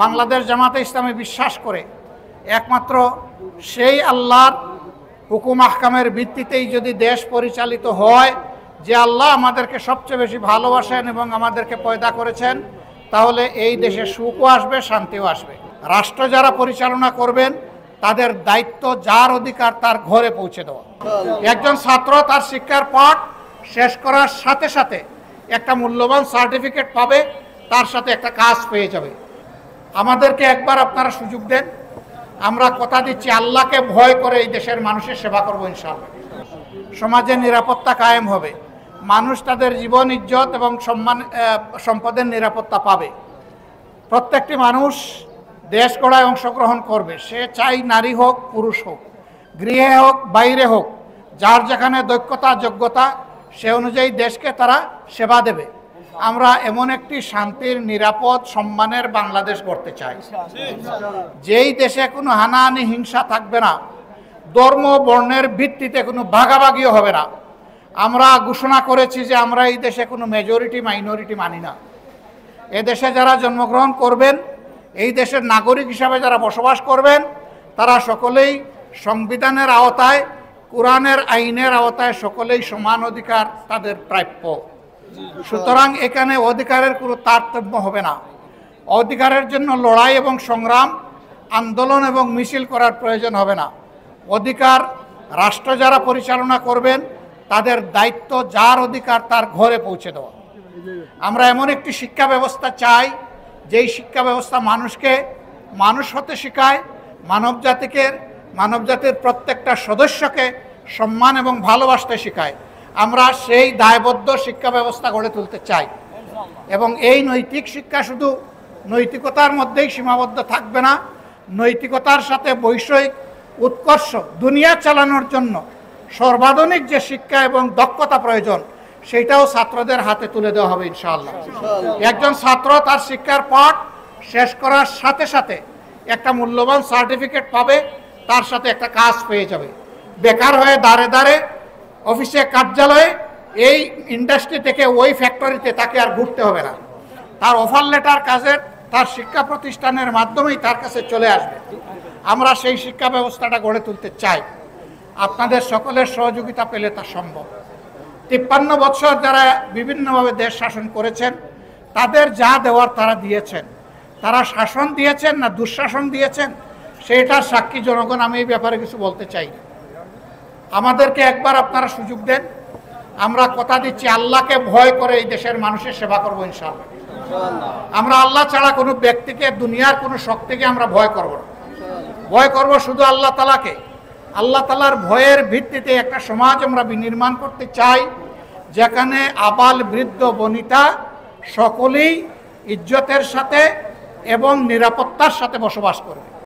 বাংলাদেশ জামাতে ইসলামী বিশ্বাস করে একমাত্র সেই আল্লাহর হুকুম আহকামের ভিত্তিতেই যদি দেশ পরিচালিত হয়, যে আল্লাহ আমাদেরকে সবচেয়ে বেশি ভালোবাসেন এবং আমাদেরকে পয়দা করেছেন, তাহলে এই দেশে সুখও আসবে, শান্তিও আসবে। রাষ্ট্র যারা পরিচালনা করবেন তাদের দায়িত্ব যার অধিকার তার ঘরে পৌঁছে দেওয়া। একজন ছাত্র তার শিক্ষার পাঠ শেষ করার সাথে সাথে একটা মূল্যবান সার্টিফিকেট পাবে, তার সাথে একটা কাজ পেয়ে যাবে। আমাদেরকে একবার আপনারা সুযোগ দেন, আমরা কথা দিচ্ছি আল্লাহকে ভয় করে এই দেশের মানুষের সেবা করব ইনশাআল্লাহ। সমাজের নিরাপত্তা কায়েম হবে, মানুষ তাদের জীবন, ইজ্জত এবং সম্পদের নিরাপত্তা পাবে। প্রত্যেকটি মানুষ দেশ গড়ায় অংশগ্রহণ করবে, সে চাই নারী হোক পুরুষ হোক, গৃহে হোক বাইরে হোক, যার যেখানে দক্ষতা যোগ্যতা সে অনুযায়ী দেশকে তারা সেবা দেবে। আমরা এমন একটি শান্তির, নিরাপদ, সম্মানের বাংলাদেশ গড়তে চাই, যেই দেশে কোনো হানাহানি, হিংসা থাকবে না, ধর্ম বর্ণের ভিত্তিতে কোনো ভাগাভাগিও হবে না। আমরা ঘোষণা করেছি যে আমরা এই দেশে কোনো মেজরিটি মাইনরিটি মানি না। এদেশে যারা জন্মগ্রহণ করবেন, এই দেশের নাগরিক হিসাবে যারা বসবাস করবেন, তারা সকলেই সংবিধানের আওতায়, কোরআনের আইনের আওতায় সকলেই সমান অধিকার তাদের প্রাপ্য। সুতরাং এখানে অধিকারের কোনো তারতম্য হবে না। অধিকারের জন্য লড়াই এবং সংগ্রাম, আন্দোলন এবং মিছিল করার প্রয়োজন হবে না। অধিকার রাষ্ট্র যারা পরিচালনা করবেন তাদের দায়িত্ব যার অধিকার তার ঘরে পৌঁছে দেওয়া। আমরা এমন একটি শিক্ষা ব্যবস্থা চাই, যেই শিক্ষা ব্যবস্থা মানুষকে মানুষ হতে শেখায়, মানবজাতির প্রত্যেকটা সদস্যকে সম্মান এবং ভালোবাসতে শেখায়। আমরা সেই দায়বদ্ধ শিক্ষা ব্যবস্থা গড়ে তুলতে চাই এবং এই নৈতিক শিক্ষা শুধু নৈতিকতার মধ্যেই সীমাবদ্ধ থাকবে না। নৈতিকতার সাথে বৈষয়িক উৎকর্ষ, দুনিয়া চালানোর জন্য সর্বাধুনিক যে শিক্ষা এবং দক্ষতা প্রয়োজন, সেটাও ছাত্রদের হাতে তুলে দেওয়া হবে ইনশাআল্লাহ। একজন ছাত্র তার শিক্ষার পাঠ শেষ করার সাথে সাথে একটা মূল্যবান সার্টিফিকেট পাবে, তার সাথে একটা কাজ পেয়ে যাবে। বেকার হয়ে দাঁড়ে দাঁড়ে অফিসে, কার্যালয়ে, এই ইন্ডাস্ট্রি থেকে ওই ফ্যাক্টরিতে তাকে আর ঘুরতে হবে না। তার অফার লেটার কাজের তার শিক্ষা প্রতিষ্ঠানের মাধ্যমেই তার কাছে চলে আসবে। আমরা সেই শিক্ষা ব্যবস্থাটা গড়ে তুলতে চাই। আপনাদের সকলের সহযোগিতা পেলে তা সম্ভব। 53 বছর যারা বিভিন্নভাবে দেশ শাসন করেছেন, তাদের যা দেওয়ার তারা দিয়েছেন। তারা শাসন দিয়েছেন না দুঃশাসন দিয়েছেন, সেটার সাক্ষী জনগণ। আমি এই ব্যাপারে কিছু বলতে চাই না। আমাদেরকে একবার আপনারা সুযোগ দেন, আমরা কথা দিচ্ছি আল্লাহকে ভয় করে এই দেশের মানুষের সেবা করব ইনশাআল্লাহ। আমরা আল্লাহ ছাড়া কোনো ব্যক্তিকে, দুনিয়ার কোনো শক্তিকে আমরা ভয় করব না। ভয় করব শুধু আল্লাহ তাআলাকে। আল্লাহ তাআলার ভয়ের ভিত্তিতে একটা সমাজ আমরা বিনির্মাণ করতে চাই, যেখানে আবাল বৃদ্ধ বনিতা সকলেই ইজ্জতের সাথে এবং নিরাপত্তার সাথে বসবাস করবে।